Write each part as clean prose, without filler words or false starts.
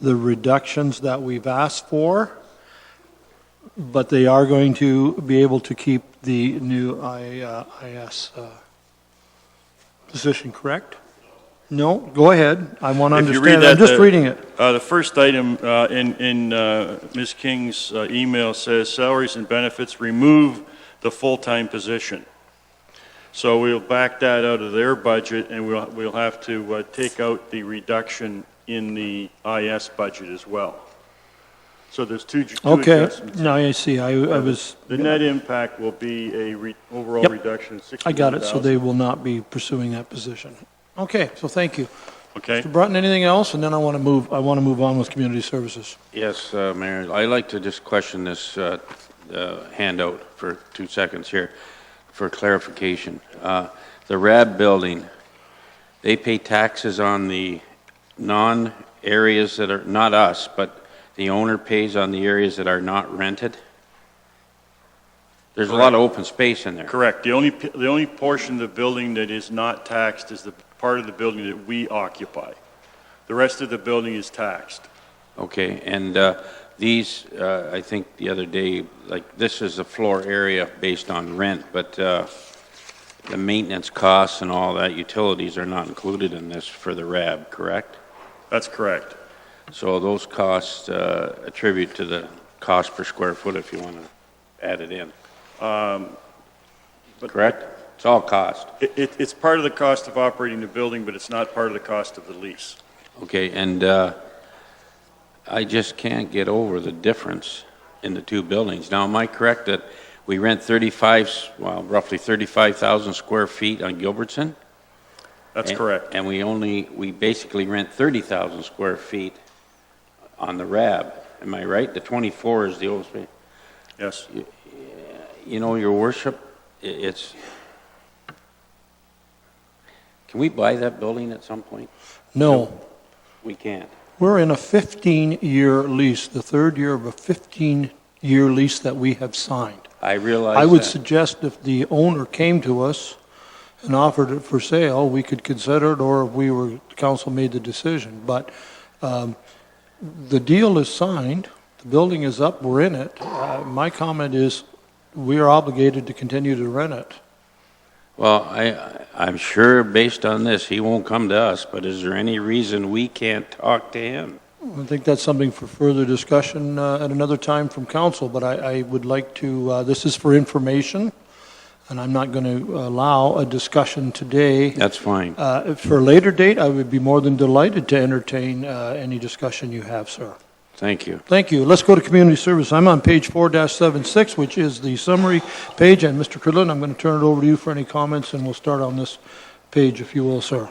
the reductions that we've asked for, but they are going to be able to keep the new IS position, correct? No? Go ahead. I want to If you read understand. that, I'm just reading it. The first item in Ms. King's email says salaries and benefits remove the full-time position. So we'll back that out of their budget, and we'll have to take out the reduction in the IS budget as well. So there's two Okay. adjustments. Now I see. I was. The net impact will be a overall Yep. reduction of $61,000. I got it. So they will not be pursuing that position. Okay. So thank you. Okay. Mr. Brunton, anything else? And then I want to move on with community services. Yes, Mayor, I'd like to just question this handout for 2 seconds here for clarification. The RAB building, they pay taxes on the non-areas that are, not us, but the owner pays on the areas that are not rented? There's a lot of open space in there. Correct. The only portion of the building that is not taxed is the part of the building that we occupy. The rest of the building is taxed. Okay, and these, I think the other day, like this is a floor area based on rent, but the maintenance costs and all that, utilities are not included in this for the RAB, correct? That's correct. So those costs attribute to the cost per square foot if you want to add it in. Correct? It's all cost. It's part of the cost of operating the building, but it's not part of the cost of the lease. Okay, and I just can't get over the difference in the two buildings. Now, am I correct that we rent roughly 35,000 square feet on Gilbertson? That's correct. And we basically rent 30,000 square feet on the RAB. Am I right? The 24 is the old space. Yes. You know, Your Worship, it's... Can we buy that building at some point? No. We can't. We're in a 15-year lease, the third year of a 15-year lease that we have signed. I realize I would that. suggest if the owner came to us and offered it for sale, we could consider it, or if the council made the decision. But the deal is signed, the building is up, we're in it. My comment is we are obligated to continue to rent it. Well, I'm sure based on this, he won't come to us, but is there any reason we can't talk to him? I think that's something for further discussion at another time from council, but I would like to, this is for information, and I'm not going to allow a discussion today. That's fine. For a later date, I would be more than delighted to entertain any discussion you have, sir. Thank you. Thank you. Let's go to community service. I'm on page 4-76, which is the summary page. And Mr. Cridlin, I'm going to turn it over to you for any comments, and we'll start on this page, if you will, sir.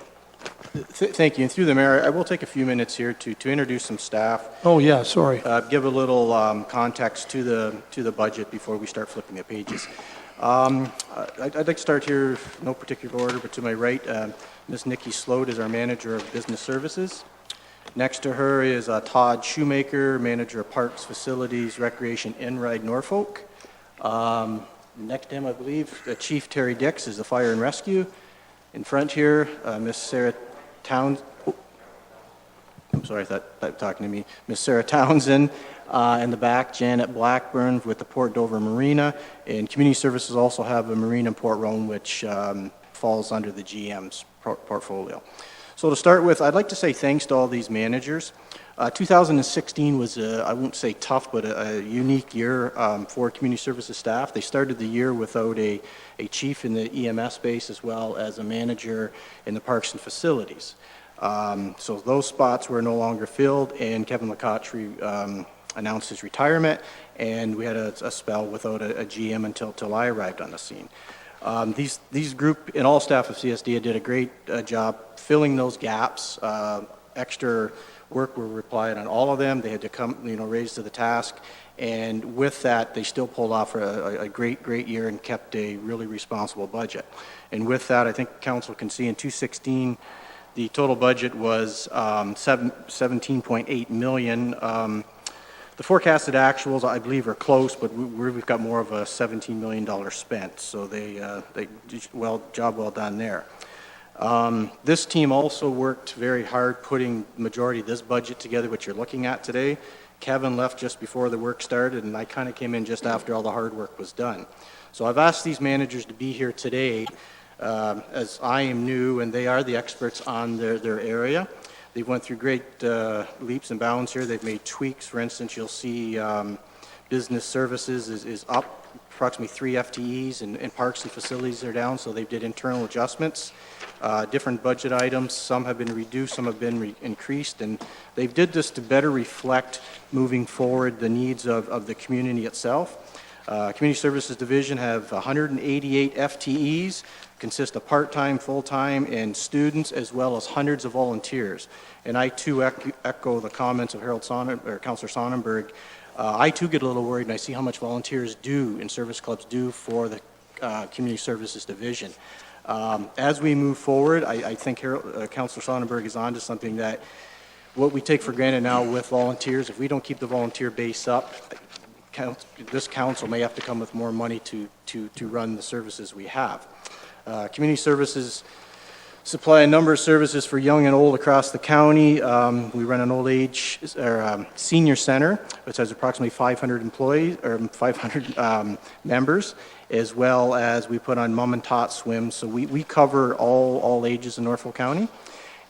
Thank you. And through the mayor, I will take a few minutes here to introduce some staff. Oh, yeah, sorry. Give a little context to the budget before we start flipping the pages. I'd like to start here, no particular order, but to my right, Ms. Nikki Sloat is our manager of business services. Next to her is Todd Shoemaker, manager of parks, facilities, recreation, Enride Norfolk. Next to him, I believe, Chief Terry Dix is the fire and rescue. In front here, Miss Sarah Townsend. I'm sorry, I thought talking to me. Miss Sarah Townsend. In the back, Janet Blackburn with the Port Dover Marina. And community services also have a marina in Port Rowan, which falls under the GM's portfolio. So to start with, I'd like to say thanks to all these managers. 2016 was, I won't say tough, but a unique year for community services staff. They started the year without a chief in the EMS space as well as a manager in the parks and facilities. So those spots were no longer filled, and Kevin McCautry announced his retirement, and we had a spell without a GM until I arrived on the scene. These group and all staff of CSD did a great job filling those gaps. Extra work were required on all of them. They had to come, raise to the task. And with that, they still pulled off a great year and kept a really responsible budget. And with that, I think council can see in 2016, the total budget was 17.8 million. The forecasted actuals, I believe, are close, but we've got more of a $17 million spent. So they job well done there. This team also worked very hard putting the majority of this budget together, which you're looking at today. Kevin left just before the work started, and I kind of came in just after all the hard work was done. So I've asked these managers to be here today, as I am new and they are the experts on their area. They went through great leaps and bounds here. They've made tweaks. For instance, you'll see business services is up approximately 3 FTEs, and parks and facilities are down, so they did internal adjustments. Different budget items, some have been reduced, some have been increased, and they did this to better reflect moving forward the needs of the community itself. Community Services Division have 188 FTEs, consist of part-time, full-time, and students, as well as hundreds of volunteers. And I too echo the comments of Councillor Sonnenberg. I too get a little worried when I see how much volunteers do and service clubs do for the Community Services Division. As we move forward, I think Councillor Sonnenberg is onto something, that what we take for granted now with volunteers, if we don't keep the volunteer base up, this council may have to come with more money to run the services we have. Community Services supply a number of services for young and old across the county. We run an old age or senior center, which has approximately 500 employees or 500 members, as well as we put on mom and tot swims. So we cover all ages in Norfolk County.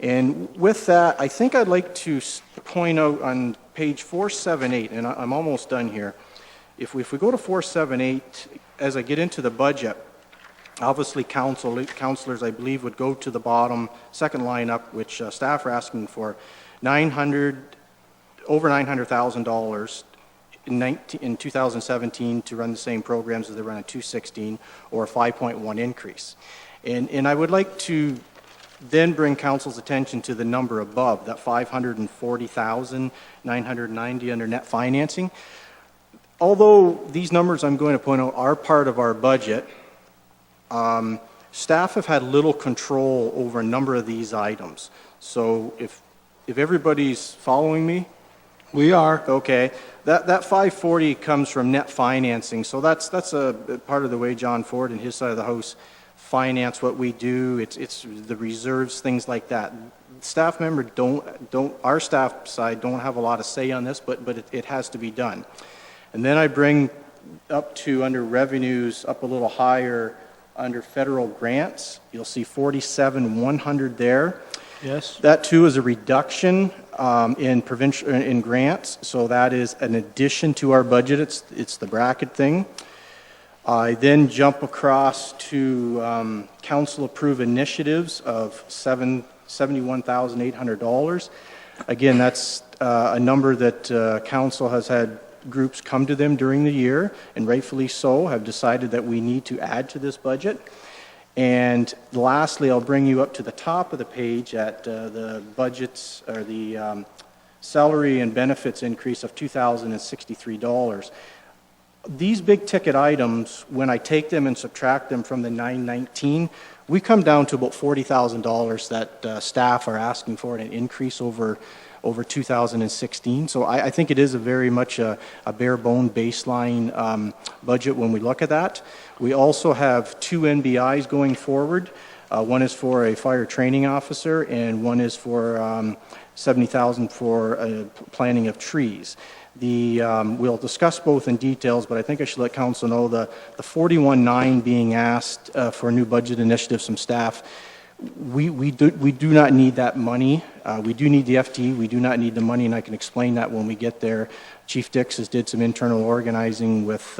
And with that, I think I'd like to point out on page 478, and I'm almost done here. If we go to 478, as I get into the budget, obviously councilors, I believe, would go to the bottom, second line up, which staff are asking for, over $900,000 in 2017 to run the same programs as they run in 2016, or a 5.1 increase. And I would like to then bring council's attention to the number above, that $540,990 under net financing. Although these numbers I'm going to point out are part of our budget, staff have had little control over a number of these items. So if everybody's following me, We are. okay, that 540 comes from net financing. So that's a part of the way John Ford and his side of the house finance what we do. It's the reserves, things like that. Staff members our staff side don't have a lot of say on this, but it has to be done. And then I bring up to under revenues, up a little higher, under federal grants. You'll see 47,100 there. Yes. That too is a reduction in grants, so that is an addition to our budget. It's the bracket thing. I then jump across to council approved initiatives of $71,800. Again, that's a number that council has had groups come to them during the year, and rightfully so, have decided that we need to add to this budget. And lastly, I'll bring you up to the top of the page at the budgets, or the salary and benefits increase of $2,063. These big ticket items, when I take them and subtract them from the 919, we come down to about $40,000 that staff are asking for, an increase over 2016. So I think it is a very much a bare bone baseline budget when we look at that. We also have 2 NBIs going forward. One is for a fire training officer, and one is for $70,000 for planting of trees. We'll discuss both in details, but I think I should let council know the 41.9 being asked for a new budget initiative from staff. We do not need that money. We do need the FTE. We do not need the money, and I can explain that when we get there. Chief Dix did some internal organizing with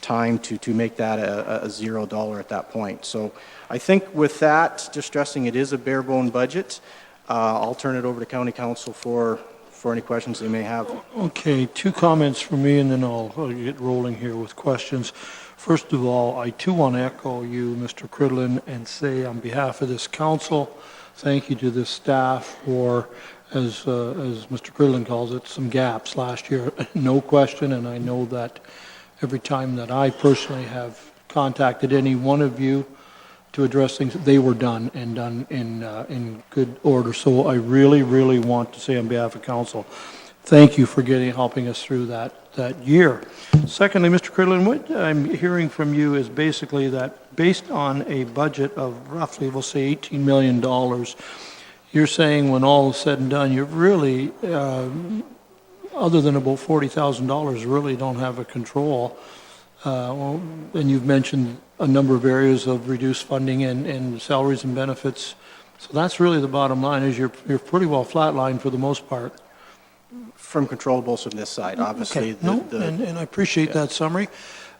time to make that a $0 at that point. So I think with that, just stressing it is a bare bone budget. I'll turn it over to County Council for any questions they may have. Okay, 2 comments from me, and then I'll get rolling here with questions. First of all, I too want to echo you, Mr. Cridlin, and say on behalf of this council, thank you to the staff for, as Mr. Cridlin calls it, some gaps last year. No question, and I know that every time that I personally have contacted any one of you to address things, they were done and done in good order. So I really, really want to say on behalf of council, thank you for helping us through that year. Secondly, Mr. Cridlin, what I'm hearing from you is basically that based on a budget of roughly, we'll say $18 million, you're saying when all is said and done, you really, other than about $40,000, really don't have a control. And you've mentioned a number of areas of reduced funding and salaries and benefits. So that's really the bottom line, is you're pretty well flatlined for the most part. From controllables from this side, obviously. Okay. No, and I appreciate that summary.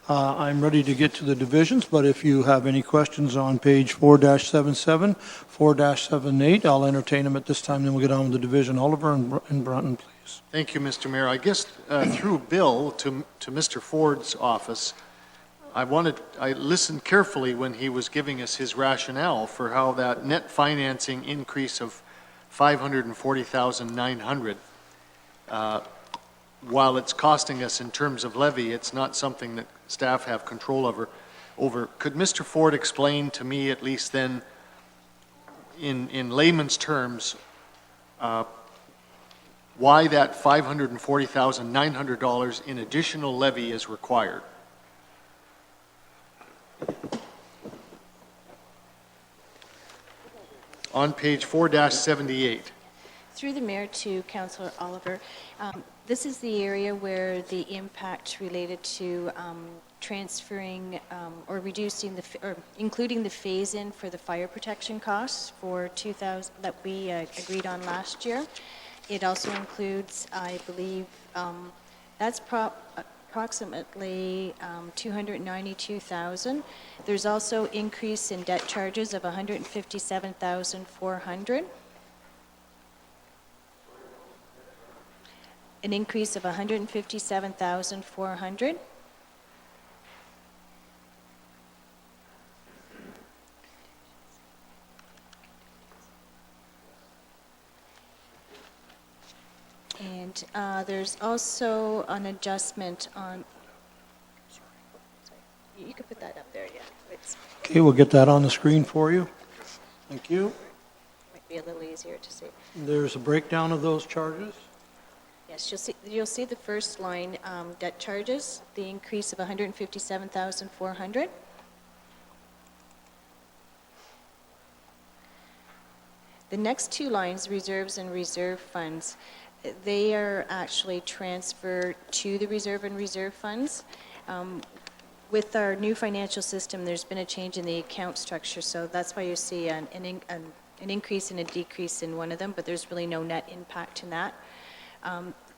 I'm ready to get to the divisions, but if you have any questions on page 4-77, 4-78, I'll entertain them at this time, then we'll get on with the division. Oliver and Brunton, please. Thank you, Mr. Mayor. I guess through Bill to Mr. Ford's office, I listened carefully when he was giving us his rationale for how that net financing increase of $540,900, while it's costing us in terms of levy, it's not something that staff have control over. Could Mr. Ford explain to me, at least then, in layman's terms, why that $540,900 in additional levy is required? On page 4-78. Through the mayor to Councillor Oliver, this is the area where the impact related to transferring or reducing or including the phase-in for the fire protection costs for 2000 that we agreed on last year. It also includes, I believe, that's approximately $292,000. There's also increase in debt charges of $157,400. An increase of $157,400. And there's also an adjustment on, sorry, you can put that up there, yeah. Okay, we'll get that on the screen for you. Thank you. Might be a little easier to see. There's a breakdown of those charges. Yes, you'll see the first line, debt charges, the increase of $157,400. The next two lines, reserves and reserve funds, they are actually transferred to the reserve and reserve funds. With our new financial system, there's been a change in the account structure, so that's why you see an increase and a decrease in one of them, but there's really no net impact in that.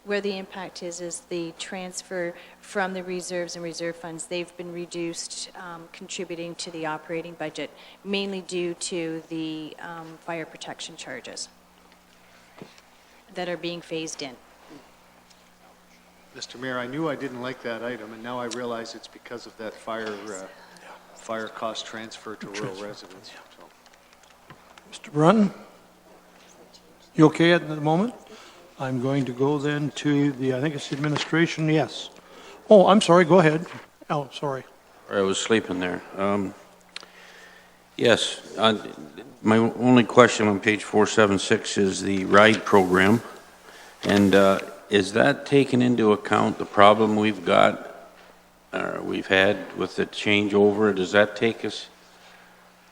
Where the impact is the transfer from the reserves and reserve funds. They've been reduced, contributing to the operating budget, mainly due to the fire protection charges that are being phased in. Mr. Mayor, I knew I didn't like that item, and now I realize it's because of that fire cost transfer to rural residents. So. Mr. Brunton? You okay at the moment? I'm going to go then to I think it's the administration, yes. Oh, I'm sorry, go ahead. Oh, sorry. I was sleeping there. Yes, my only question on page 476 is the RIDE program. And is that taken into account the problem we've had with the changeover? Does that take us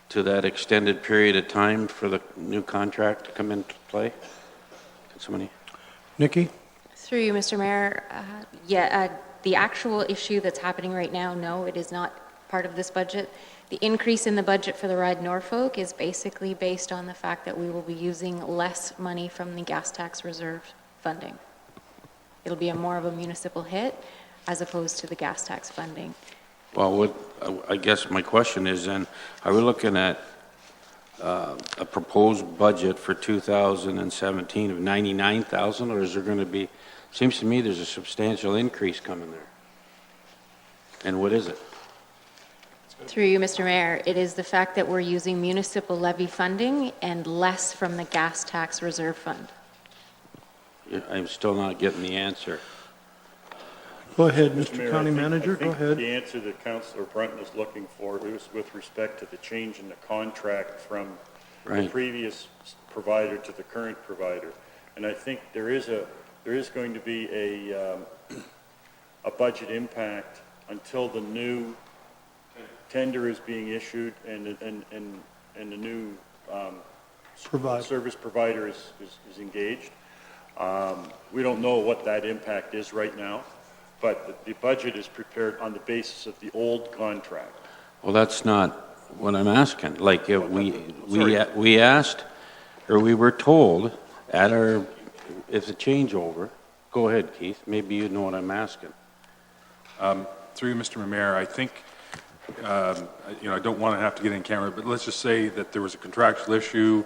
to that extended period of time for the new contract to come into play? Can somebody? Nikki? Through you, Mr. Mayor, the actual issue that's happening right now, no, it is not part of this budget. The increase in the budget for the RIDE Norfolk is basically based on the fact that we will be using less money from the gas tax reserve funding. It'll be more of a municipal hit as opposed to the gas tax funding. Well, I guess my question is then, are we looking at a proposed budget for 2017 of $99,000, or is there going to be, seems to me there's a substantial increase coming there. And what is it? Through you, Mr. Mayor, it is the fact that we're using municipal levy funding and less from the gas tax reserve fund. I'm still not getting the answer. Go ahead, Mr. Mayor, County I think Manager, go ahead. The answer that Councillor Brunton is looking for is with respect to the change in the contract from the previous provider to the current provider. And I think there is a there is going to be a budget impact until the new tender is being issued and the new service provider is engaged. We don't know what that impact is right now, but the budget is prepared on the basis of the old contract. Well, that's not what I'm asking. Like, we asked, or we were told at our, if the changeover, go ahead, Keith, maybe you know what I'm asking. Through you, Mr. Mayor, I think, I don't want to have to get in camera, but let's just say that there was a contractual issue.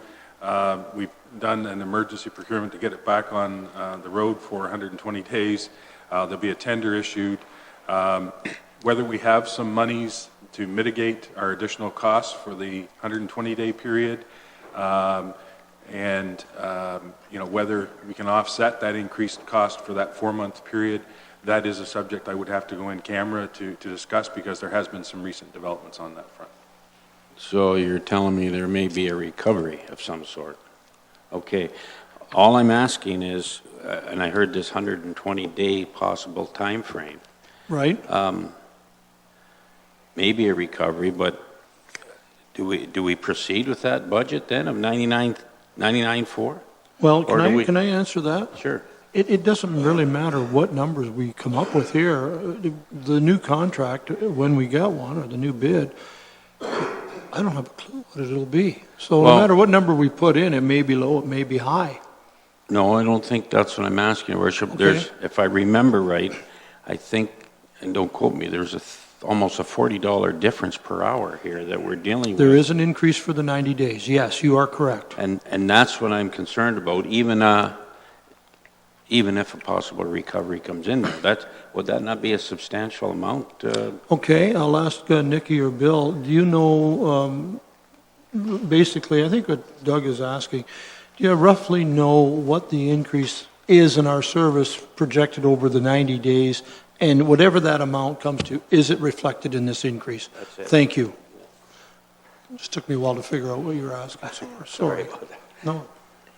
We've done an emergency procurement to get it back on the road for 120 days. There'll be a tender issued. Whether we have some monies to mitigate our additional costs for the 120-day period, and whether we can offset that increased cost for that 4-month period, that is a subject I would have to go in camera to discuss, because there has been some recent developments on that front. So you're telling me there may be a recovery of some sort. Okay. All I'm asking is, and I heard this 120-day possible time frame, Right? maybe a recovery, but do we proceed with that budget then of 99.4? Well, Or do we- can I answer that? Sure. It doesn't really matter what numbers we come up with here. The new contract, when we get one, or the new bid, I don't have a clue what it'll be. So Well- no matter what number we put in, it may be low, it may be high. No, I don't think that's what I'm asking, Your Worship. Okay. There's, if I remember right, I think, and don't quote me, there's almost a $40 difference per hour here that we're dealing with. There is an increase for the 90 days. Yes, you are correct. And that's what I'm concerned about, even if a possible recovery comes in there. Would that not be a substantial amount? Okay, I'll ask Nikki or Bill, do you know, basically, I think what Doug is asking, do you roughly know what the increase is in our service projected over the 90 days? And whatever that amount comes to, is it reflected in this increase? That's it. Thank you. Just took me a while to figure out what you were asking. Sorry. No.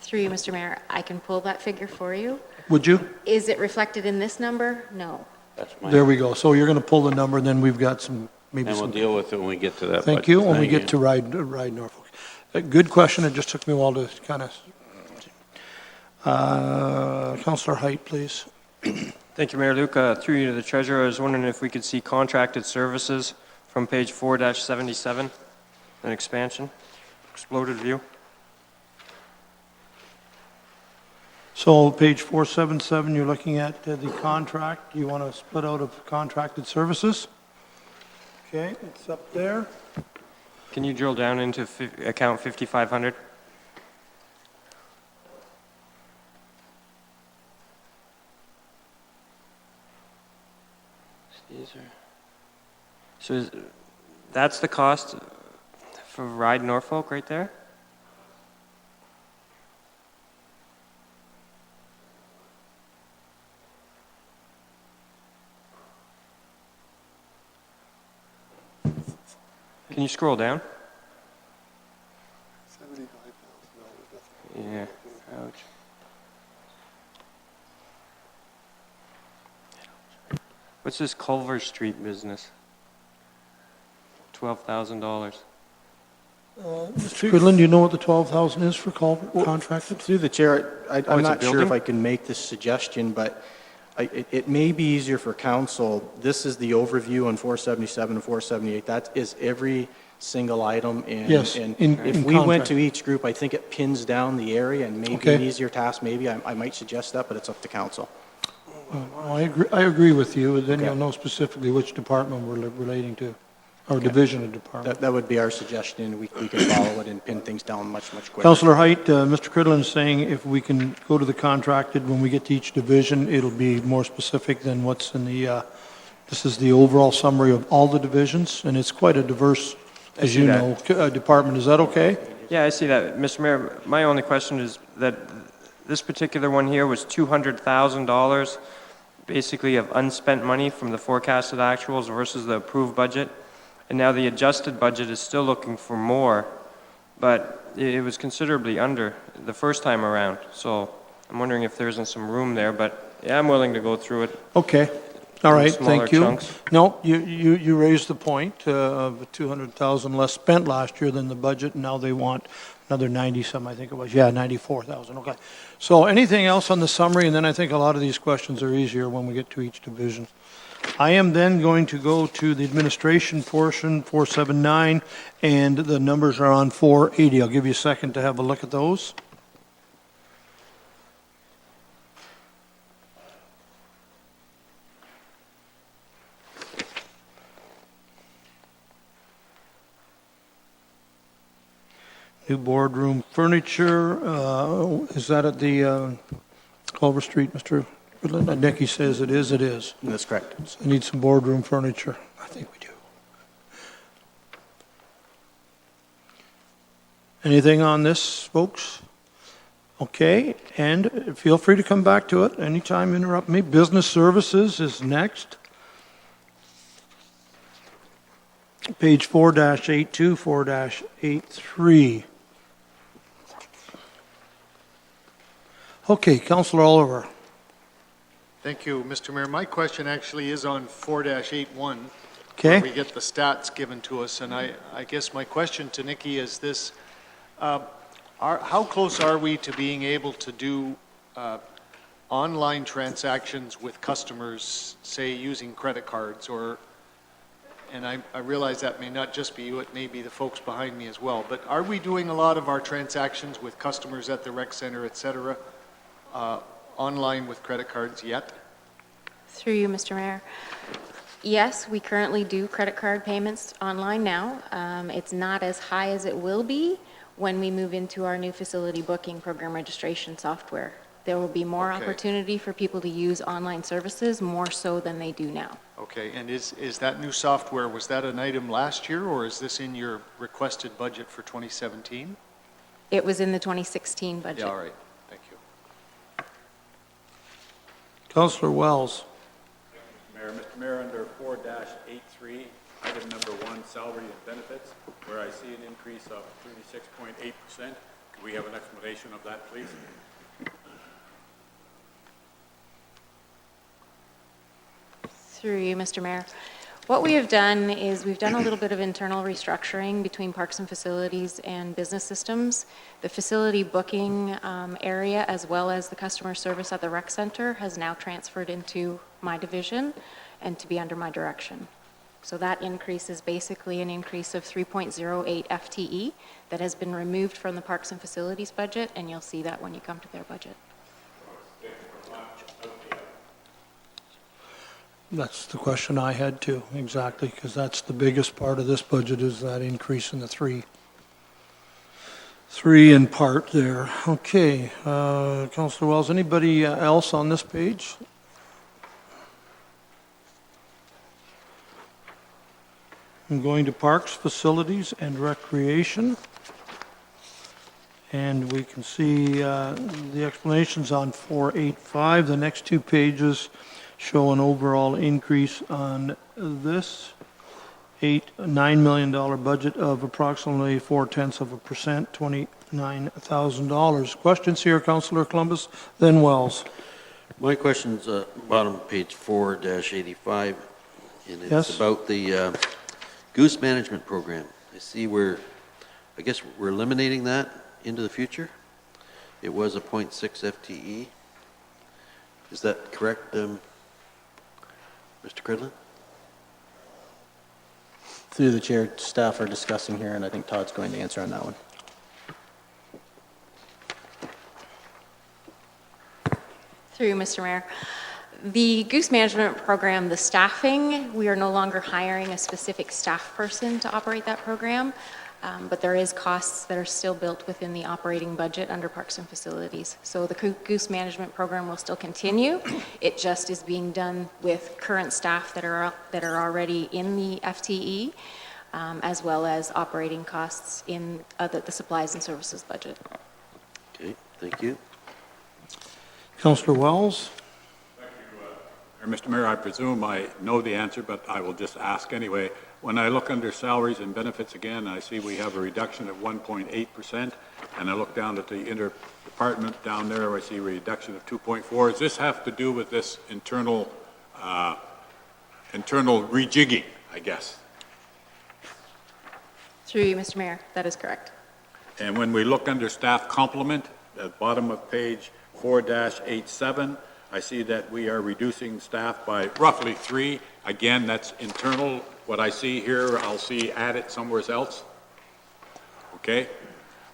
Through you, Mr. Mayor, I can pull that figure for you. Would you? Is it reflected in this number? No. That's my, There we go. So you're going to pull the number, and then we've got some, maybe and we'll some. deal with it when we get to that. Thank budget. you. When we Thank get you. to Ride Norfolk. Good question. It just took me a while to kind of. Councillor Height, please. Thank you, Mayor Luke. Through you to the Treasurer, I was wondering if we could see contracted services from page 4-77, an expansion, exploded view. So page 477, you're looking at the contract. You want to split out of contracted services? Okay, it's up there. Can you drill down into account 5500? So that's the cost for Ride Norfolk right there? Can you scroll down? Yeah, ouch. What's this Culver Street business? $12,000. Mr. Quidlin, do you know what the 12,000 is for contracted? Through the chair, I'm it's a not sure if building? I can make this suggestion, but it may be easier for council. This is the overview on 477 and 478. That is every single item. And, Yes, and in if we went contract. to each group, I think it pins down the area and maybe Okay. an easier task. Maybe I might suggest that, but it's up to council. Well, I agree with you. Then Okay. you'll know specifically which department we're relating to, or division of department. That would be our suggestion. We can follow it and pin things down much quicker. Councillor Height, Mr. Quidlin is saying if we can go to the contracted, when we get to each division, it'll be more specific than what's in the, this is the overall summary of all the divisions, and it's quite a diverse, as see you that. know, department. Is that okay? Yeah, I see that. Mr. Mayor, my only question is that this particular one here was $200,000, basically of unspent money from the forecasted actuals versus the approved budget. And now the adjusted budget is still looking for more, but it was considerably under the first time around. So I'm wondering if there isn't some room there, but yeah, I'm willing to go through it. Okay, all right, smaller thank you. chunks. No, you raised the point of 200,000 less spent last year than the budget, and now they want another 90-some, I think it was, yeah, 94,000, okay. So anything else on the summary, and then I think a lot of these questions are easier when we get to each division. I am then going to go to the administration portion, 479, and the numbers are on 480. I'll give you a second to have a look at those. New boardroom furniture, is that at the Culver Street, Mr. Goodland? Nikki says it is, it is. That's correct. So I need some boardroom furniture. I think we do. Anything on this, folks? Okay, and feel free to come back to it anytime, interrupt me. Business services is next. Page 4-82, 4-83. Okay, Councillor Oliver. Thank you, Mr. Mayor. My question actually is on 4-81. Okay. Where we get the stats given to us, and I guess my question to Nikki is this. How close are we to being able to do online transactions with customers, say, using credit cards? And I realize that may not just be you, it may be the folks behind me as well, but are we doing a lot of our transactions with customers at the rec center, et cetera, online with credit cards yet? Through you, Mr. Mayor. Yes, we currently do credit card payments online now. It's not as high as it will be when we move into our new facility booking program registration software. There will be more Okay. opportunity for people to use online services, more so than they do now. Okay, and is that new software, was that an item last year, or is this in your requested budget for 2017? It was in the 2016 budget. Yeah, all right, thank you. Councillor Wells. Mr. Mayor, under 4-83, item number 1, salary and benefits, where I see an increase of 36.8%. Could we have an explanation of that, please? Through you, Mr. Mayor. What we have done is we've done a little bit of internal restructuring between parks and facilities and business systems. The facility booking area, as well as the customer service at the rec center, has now transferred into my division and to be under my direction. So that increase is basically an increase of 3.08 FTE that has been removed from the parks and facilities budget, and you'll see that when you come to their budget. That's the question I had too, exactly, because that's the biggest part of this budget is that increase in the three in part there. Okay, Councillor Wells, anybody else on this page? I'm going to parks, facilities, and recreation. And we can see the explanations on 485. The next two pages show an overall increase on this $9 million budget of approximately 0.4%, $29,000. Questions here, Councillor Columbus, then Wells. My question's bottom of page 4-85, and it's Yes. about the goose management program. I see I guess we're eliminating that into the future. It was a 0.6 FTE. Is that correct, Mr. Cridlin? Through the chair, staff are discussing here, and I think Todd's going to answer on that one. Through you, Mr. Mayor. The goose management program, the staffing, we are no longer hiring a specific staff person to operate that program, but there is costs that are still built within the operating budget under parks and facilities. So the goose management program will still continue. It just is being done with current staff that are already in the FTE, as well as operating costs in the supplies and services budget. Okay, thank you. Councillor Wells? Mr. Mayor, I presume I know the answer, but I will just ask anyway. When I look under salaries and benefits again, I see we have a reduction of 1.8%, and I look down at the department down there, I see a reduction of 2.4. Does this have to do with this internal rejigging, I guess? Through you, Mr. Mayor, that is correct. And when we look under staff complement, at the bottom of page 4-87, I see that we are reducing staff by roughly 3. Again, that's internal. What I see here, I'll see added somewhere else. Okay?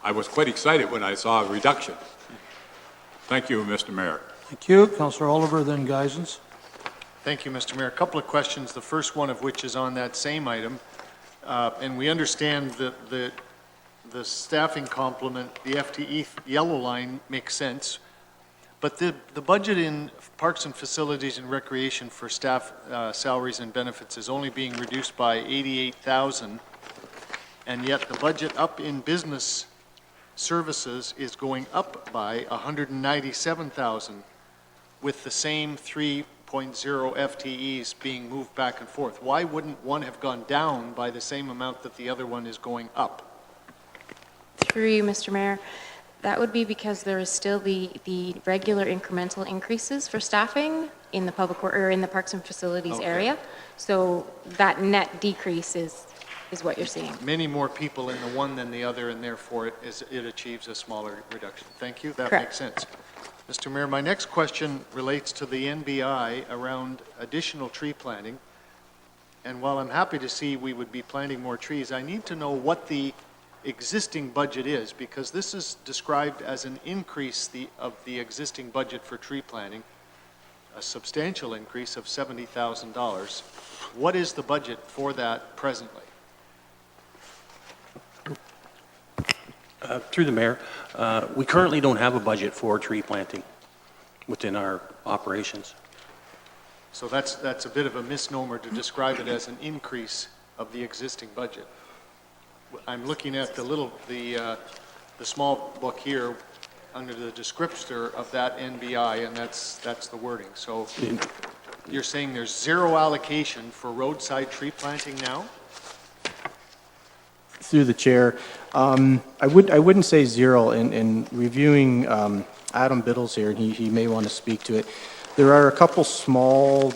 I was quite excited when I saw a reduction. Thank you, Mr. Mayor. Thank you. Councillor Oliver, then Geisens. Thank you, Mr. Mayor. A couple of questions, the first one of which is on that same item. And we understand that the staffing complement, the FTE yellow line makes sense, but the budget in Parks and Facilities and Recreation for staff salaries and benefits is only being reduced by 88,000, and yet the budget up in business services is going up by 197,000 with the same 3.0 FTEs being moved back and forth. Why wouldn't one have gone down by the same amount that the other one is going up? Through you, Mr. Mayor, that would be because there is still the regular incremental increases for staffing in the public or in the Parks and Facilities area. So that net decrease is what you're seeing. Many more people in the one than the other, and therefore it achieves a smaller reduction. Thank you. That Correct. makes sense. Mr. Mayor, my next question relates to the NBI around additional tree planting. And while I'm happy to see we would be planting more trees, I need to know what the existing budget is, because this is described as an increase of the existing budget for tree planting, a substantial increase of $70,000. What is the budget for that presently? Through the mayor, we currently don't have a budget for tree planting within our operations. So that's a bit of a misnomer to describe it as an increase of the existing budget. I'm looking at the small book here under the descriptor of that NBI, and that's the wording. So you're saying there's zero allocation for roadside tree planting now? Through the chair, I wouldn't say zero. In reviewing Adam Biddle's here, and he may want to speak to it. There are a couple small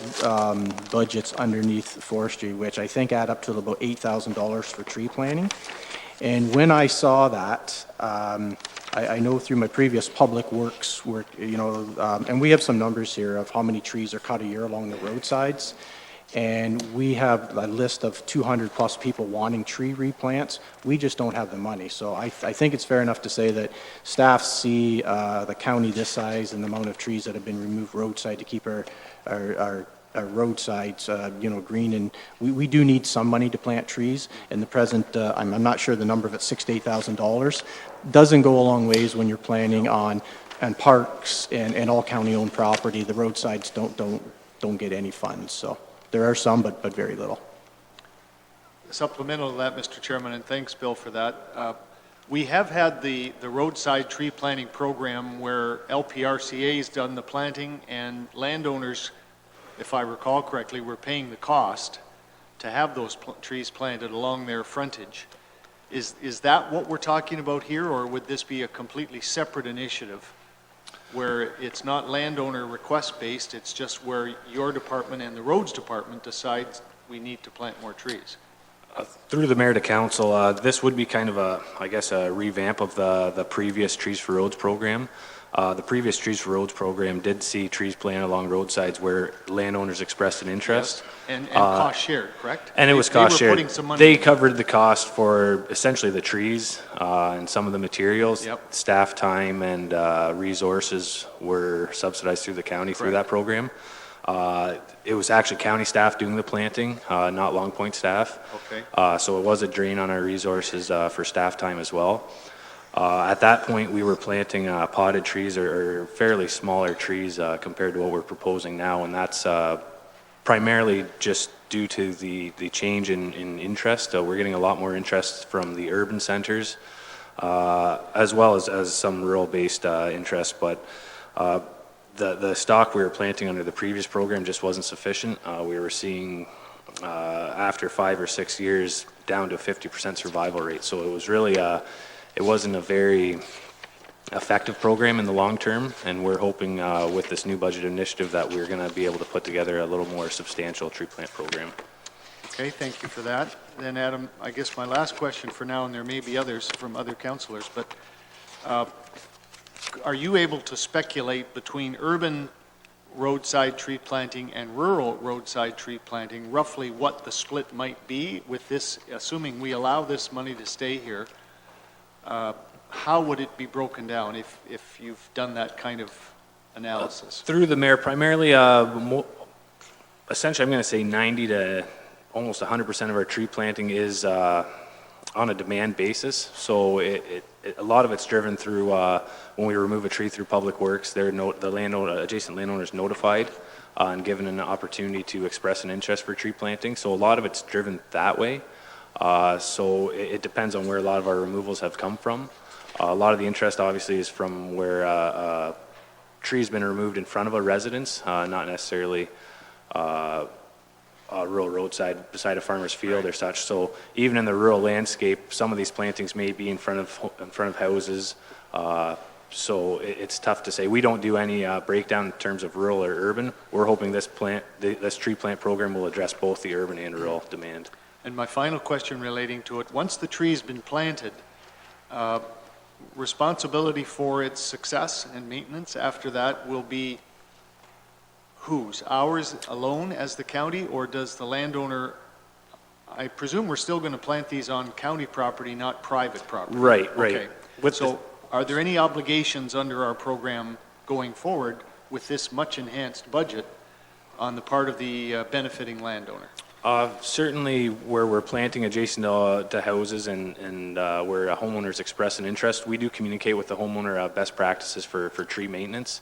budgets underneath forestry, which I think add up to about $8,000 for tree planting. And when I saw that, I know through my previous public works work, and we have some numbers here of how many trees are cut a year along the roadsides. And we have a list of 200 plus people wanting tree replants. We just don't have the money. So I think it's fair enough to say that staff see the county this size and the amount of trees that have been removed roadside to keep our roadsides, green. And we do need some money to plant trees. In the present, I'm not sure the number of it, $6,000 to $8,000, doesn't go a long ways when you're planning on parks and all county-owned property. The roadsides don't get any funds. So. There are some, but very little. Supplemental to that, Mr. Chairman, and thanks, Bill, for that. We have had the roadside tree planting program where LPRCA's done the planting, and landowners, if I recall correctly, were paying the cost to have those trees planted along their frontage. Is that what we're talking about here, or would this be a completely separate initiative, where it's not landowner request-based, it's just where your department and the roads department decides we need to plant more trees? Through the mayor to council, this would be kind of a revamp of the previous Trees for Roads program. The previous Trees for Roads program did see trees planted along roadsides where landowners expressed an interest. Yes. And cost shared, correct? And it was cost shared. They were putting some money. They covered the cost for essentially the trees and some of the materials. Yep. Staff time and resources were subsidized through the county through that program. It was actually county staff doing the planting, not Long Point staff. Okay. So it was a drain on our resources for staff time as well. At that point, we were planting potted trees or fairly smaller trees compared to what we're proposing now, and that's primarily just due to the change in interest. We're getting a lot more interest from the urban centers, as well as some rural-based interest, but the stock we were planting under the previous program just wasn't sufficient. We were seeing, after 5 or 6 years, down to 50% survival rate, so it was really it wasn't a very effective program in the long term, and we're hoping with this new budget initiative that we're going to be able to put together a little more substantial tree plant program. Okay, thank you for that. Then, Adam, I guess my last question for now, and there may be others from other councillors, but are you able to speculate between urban roadside tree planting and rural roadside tree planting, roughly what the split might be with this, assuming we allow this money to stay here? How would it be broken down if you've done that kind of analysis? Through the mayor, primarily, essentially, I'm going to say 90 to almost 100% of our tree planting is on a demand basis. So a lot of it's driven through when we remove a tree through Public Works, the adjacent landowner is notified and given an opportunity to express an interest for tree planting. So a lot of it's driven that way. So it depends on where a lot of our removals have come from. A lot of the interest obviously is from where a tree's been removed in front of a residence, not necessarily a rural roadside beside a farmer's field or such. So even in the rural landscape, some of these plantings may be in front of houses. So it's tough to say. We don't do any breakdown in terms of rural or urban. We're hoping this tree plant program will address both the urban and rural demand. And my final question relating to it, once the tree's been planted, responsibility for its success and maintenance after that will be whose? Ours alone as the county, or does the landowner, I presume we're still going to plant these on county property, not private property? Right. Okay. So are there any obligations under our program going forward with this much enhanced budget on the part of the benefiting landowner? Certainly where we're planting adjacent to houses and where homeowners express an interest, we do communicate with the homeowner best practices for tree maintenance.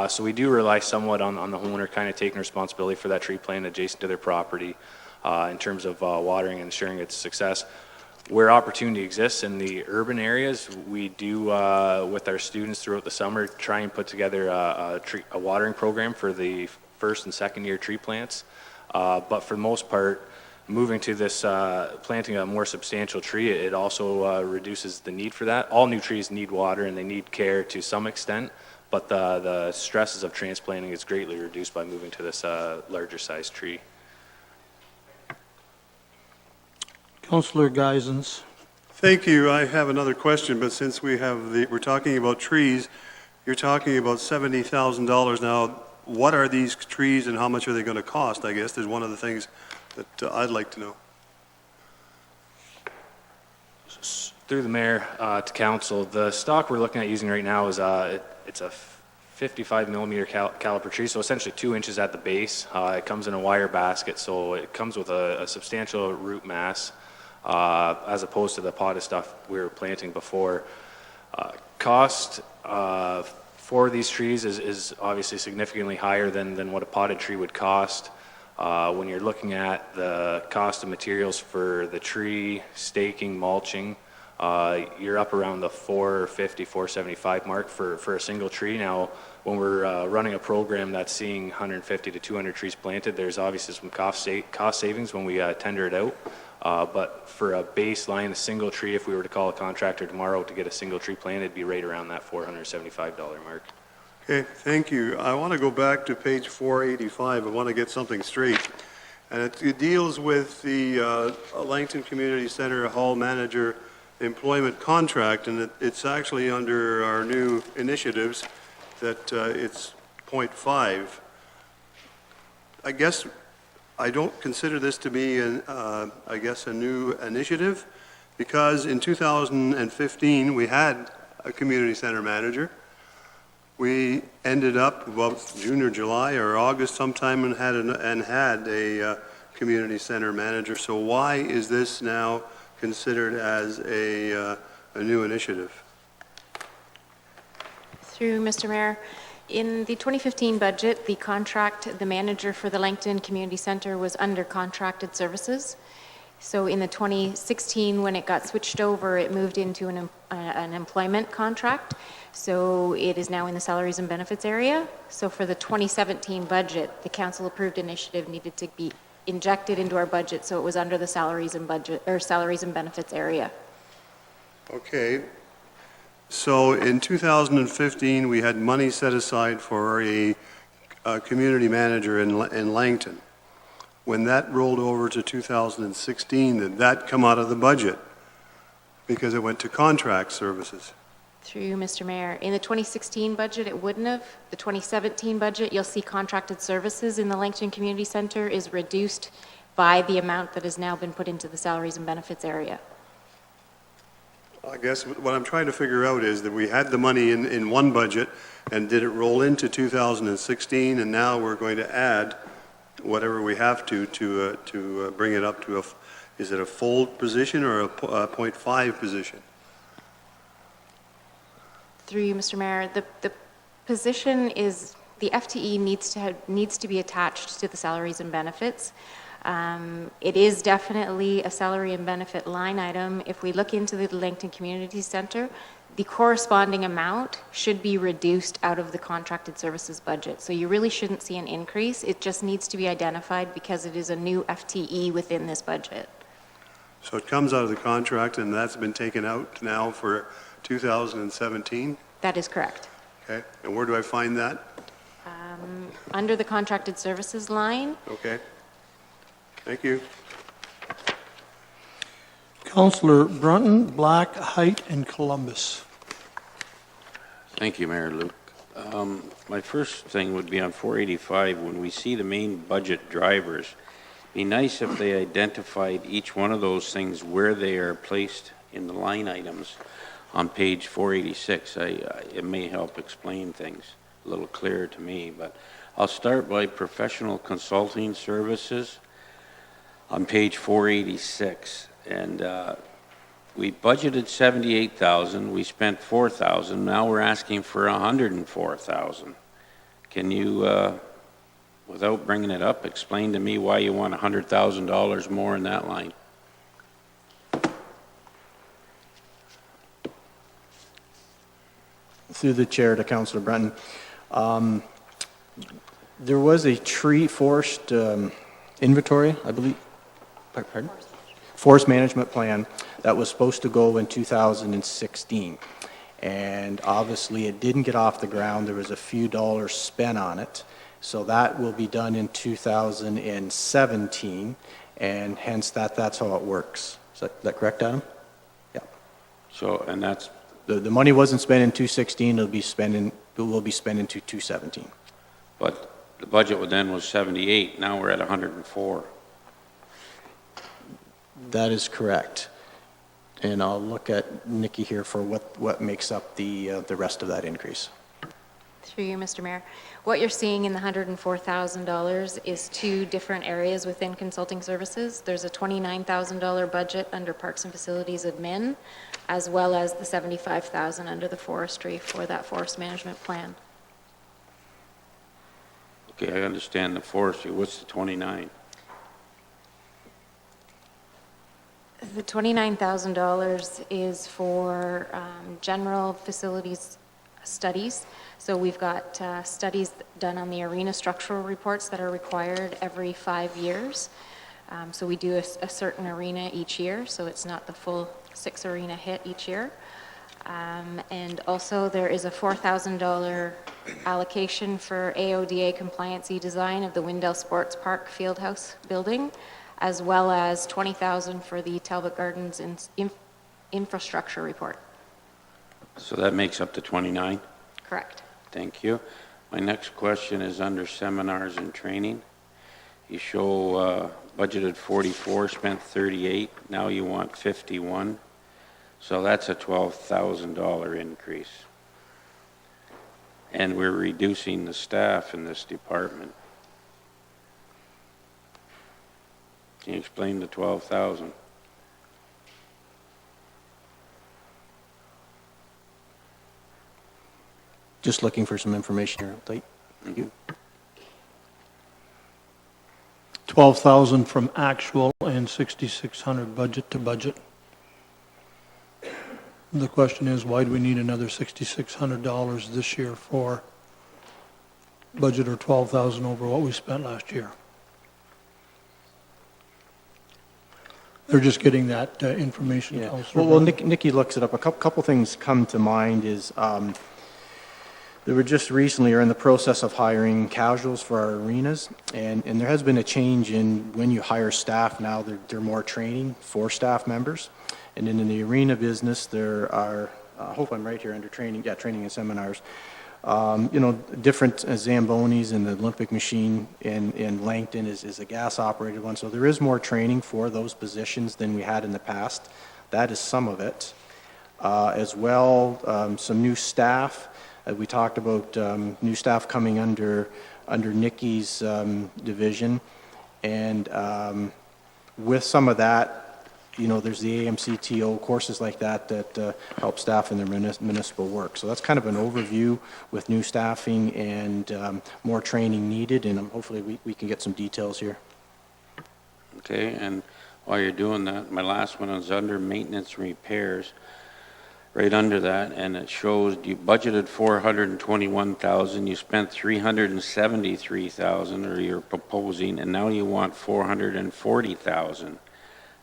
So we do rely somewhat on the homeowner kind of taking responsibility for that tree plant adjacent to their property in terms of watering and ensuring its success. Where opportunity exists in the urban areas, we do, with our students throughout the summer, try and put together a watering program for the first and second year tree plants. But for the most part, moving to this planting a more substantial tree, it also reduces the need for that. All new trees need water and they need care to some extent, but the stresses of transplanting is greatly reduced by moving to this larger size tree. Councillor Geisens. Thank you. I have another question, but since we're talking about trees, you're talking about $70,000 now. What are these trees and how much are they going to cost? I guess is one of the things that I'd like to know. Through the mayor to council, the stock we're looking at using right now is it's a 55 millimeter caliper tree, so essentially 2 inches at the base. It comes in a wire basket, so it comes with a substantial root mass as opposed to the potted stuff we were planting before. Cost for these trees is obviously significantly higher than what a potted tree would cost. When you're looking at the cost of materials for the tree, staking, mulching, you're up around the $450, $475 mark for a single tree. Now, when we're running a program that's seeing 150 to 200 trees planted, there's obviously some cost savings when we tender it out. But for a baseline, a single tree, if we were to call a contractor tomorrow to get a single tree planted, it'd be right around that $475 mark. Okay, thank you. I want to go back to page 485. I want to get something straight. And it deals with the Langton Community Center Hall Manager employment contract, and it's actually under our new initiatives that it's 0.5. I guess I don't consider this to be, a new initiative, because in 2015 we had a community center manager. We ended up, June or July or August sometime and had a community center manager. So why is this now considered as a new initiative? Through Mr. Mayor, in the 2015 budget, the manager for the Langton Community Center was under contracted services. So in the 2016, when it got switched over, it moved into an employment contract. So it is now in the salaries and benefits area. So for the 2017 budget, the council approved initiative needed to be injected into our budget, so it was under the salaries and benefits area. Okay. So in 2015, we had money set aside for a community manager in Langton. When that rolled over to 2016, did that come out of the budget? Because it went to contract services. Through you, Mr. Mayor. In the 2016 budget, it wouldn't have. The 2017 budget, you'll see contracted services in the Langton Community Center is reduced by the amount that has now been put into the salaries and benefits area. I guess what I'm trying to figure out is that we had the money in one budget, and did it roll into 2016, and now we're going to add whatever we have to bring it up to is it a full position or a 0.5 position? Through you, Mr. Mayor, the position is, the FTE needs to be attached to the salaries and benefits. It is definitely a salary and benefit line item. If we look into the Langton Community Center, the corresponding amount should be reduced out of the contracted services budget. So you really shouldn't see an increase. It just needs to be identified because it is a new FTE within this budget. So it comes out of the contract, and that's been taken out now for 2017? That is correct. Okay, and where do I find that? Under the contracted services line, Okay, thank you. Councillor Brunton, Black, Height, and Columbus. Thank you, Mayor Luke. My first thing would be on 485, when we see the main budget drivers, be nice if they identified each one of those things where they are placed in the line items on page 486. It may help explain things a little clearer to me, but I'll start by professional consulting services on page 486. And we budgeted 78,000, we spent 4,000, now we're asking for 104,000. Can you, without bringing it up, explain to me why you want $100,000 more in that line? Through the chair to Councillor Brenton. There was a tree forest inventory, I believe, pardon? Forest management plan that was supposed to go in 2016. And obviously it didn't get off the ground. There was a few dollars spent on it. So that will be done in 2017, and hence that's how it works. Is that correct, Adam? Yeah. So, and that's... The money wasn't spent in 2016, it will be spent in 2017. But the budget then was 78, now we're at 104. That is correct. And I'll look at Nikki here for what makes up the rest of that increase. through you, Mr. Mayor, what you're seeing in the $104,000 is two different areas within consulting services. There's a $29,000 budget under Parks and Facilities Admin, as well as the $75,000 under the forestry for that forest management plan. Okay, I understand the forestry. What's the 29? The $29,000 is for general facilities studies. So we've got studies done on the arena structural reports that are required every 5 years. So we do a certain arena each year, so it's not the full 6 arena hit each year. And also there is a $4,000 allocation for AODA compliancy design of the Windell Sports Park Fieldhouse building, as well as $20,000 for the Talbot Gardens infrastructure report. So that makes up to 29? Correct. Thank you. My next question is under seminars and training. You show budgeted 44, spent 38, now you want 51. So that's a $12,000 increase. And we're reducing the staff in this department. Can you explain the 12,000? Just looking for some information here. Thank you. 12,000 from actual and 6,600 budget to budget. The question is, why do we need another $6,600 this year for budget, or 12,000 over what we spent last year? they're just getting that information, Yeah. Councillor. Well, Brown. Nikki looks it up. A couple things come to mind is, they were just recently are in the process of hiring casuals for our arenas, and there has been a change in when you hire staff now, they're more training for staff members. And then in the arena business, there are, I hope I'm right here under training, yeah, training and seminars. You know, different Zambonis and the Olympic machine in Langton is a gas-operated one, so there is more training for those positions than we had in the past. That is some of it. As well, some new staff. We talked about new staff coming under Nikki's division, and with some of that, you know, there's the AMCTO courses like that help staff in their municipal work. So that's kind of an overview with new staffing and more training needed, and hopefully we can get some details here. Okay, and while you're doing that, my last one is under maintenance and repairs, right under that, and it shows you budgeted 421,000, you spent 373,000, or you're proposing, and now you want 440,000.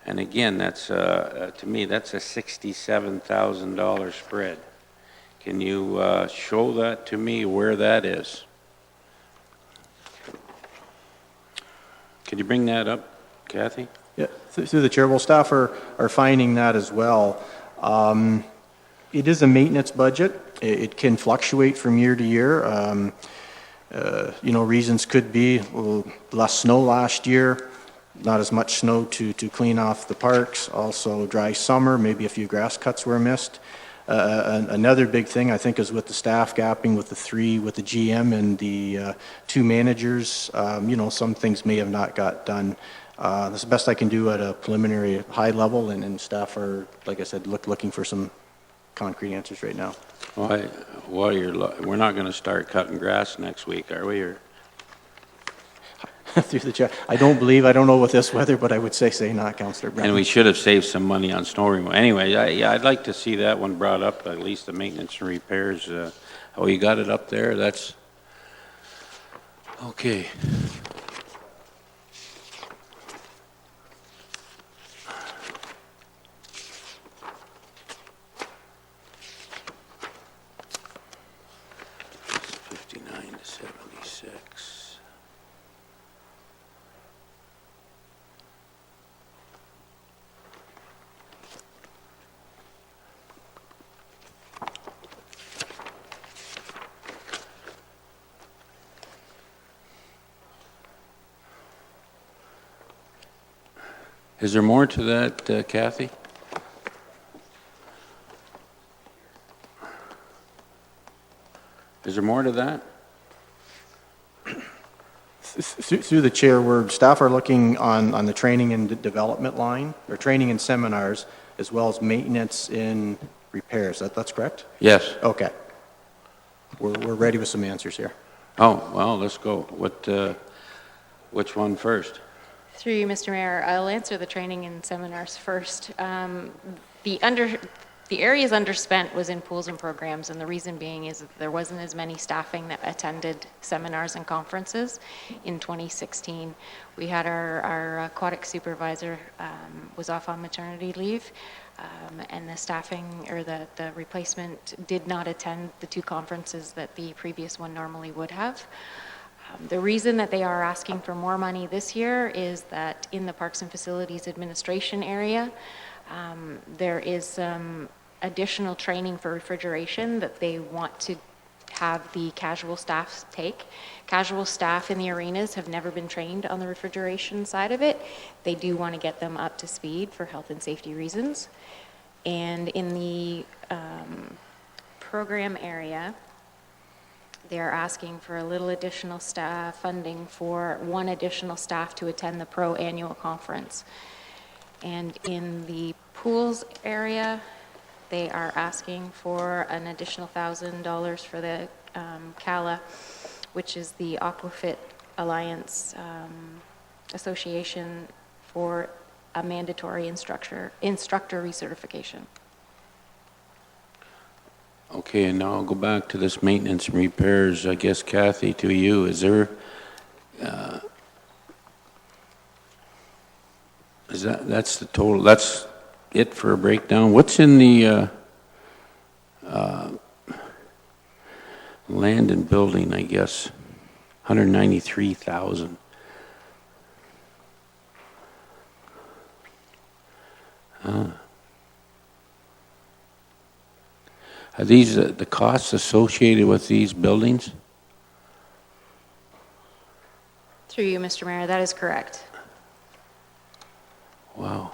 And again, that's to me, that's a $67,000 spread. Can you show that to me where that is? Can you bring that up, Kathy? Yeah, through the chair. Well, staff are finding that as well. It is a maintenance budget. It can fluctuate from year to year. You know, reasons could be less snow last year, not as much snow to clean off the parks, also dry summer, maybe a few grass cuts were missed. Another big thing, I think, is with the staff gapping with the GM and the two managers. You know, some things may have not got done. That's the best I can do at a preliminary high level, and staff are, like I said, looking for some concrete answers right now. We're not going to start cutting grass next week, are we? Or? Through the chair. I don't know with this weather, but I would say not, Councillor Brown. And we should have saved some money on snow removal. Anyway, yeah, I'd like to see that one brought up, at least the maintenance and repairs. Oh, you got it up there? That's okay. Is there more to that, Kathy? Is there more to that? Through the chair, where staff are looking on the training and development line, or training and seminars, as well as maintenance in repairs. That's correct? Yes. Okay. We're ready with some answers here. Oh, well, let's go. Which one first? Through you, Mr. Mayor, I'll answer the training and seminars first. The areas underspent was in pools and programs, and the reason being is that there wasn't as many staffing that attended seminars and conferences in 2016. We had our aquatic supervisor was off on maternity leave, and the staffing, or the replacement, did not attend the two conferences that the previous one normally would have. The reason that they are asking for more money this year is that in the Parks and Facilities Administration area, there is some additional training for refrigeration that they want to have the casual staff take. Casual staff in the arenas have never been trained on the refrigeration side of it. They do want to get them up to speed for health and safety reasons. And in the program area, they're asking for a little additional staff funding for one additional staff to attend the Pro Annual Conference. And in the pools area, they are asking for an additional $1,000 for the CALA, which is the Aquafit Alliance Association, for a mandatory instructor recertification. Okay, and now I'll go back to this maintenance and repairs. I guess, Kathy, to you, is there That's the total, that's it for a breakdown? What's in the land and building, I guess? 193,000. Are these the costs associated with these buildings? Through you, Mr. Mayor, that is correct. Wow.